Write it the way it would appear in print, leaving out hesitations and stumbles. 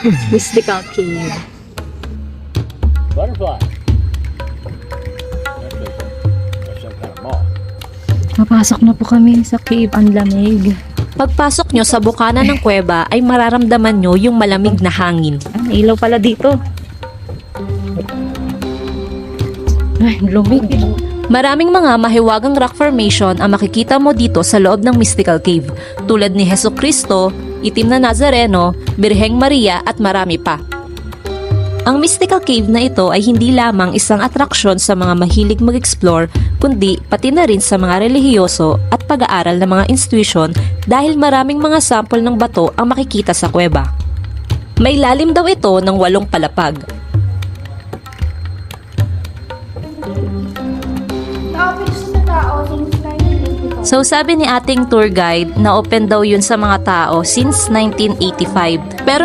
Mystical Cave. Butterfly. That's some kind of moth. Papasok na po kami sa cave. Ang lamig. Pagpasok nyo sa bukana ng kuweba ay mararamdaman nyo yung malamig na hangin. May ilaw pala dito. Ay, lumig. Maraming mga mahiwagang rock formation ang makikita mo dito sa loob ng Mystical Cave, tulad ni Hesus Kristo, Itim na Nazareno, Birheng Maria at marami pa. Ang Mystical Cave na ito ay hindi lamang isang atraksyon sa mga mahilig mag-explore, kundi pati na rin sa mga relihiyoso at pag-aaral ng mga institusyon dahil maraming mga sample ng bato ang makikita sa kuweba. May lalim daw ito ng 8 palapag. So sabi ni ating tour guide na open daw yun sa mga tao since 1985. Pero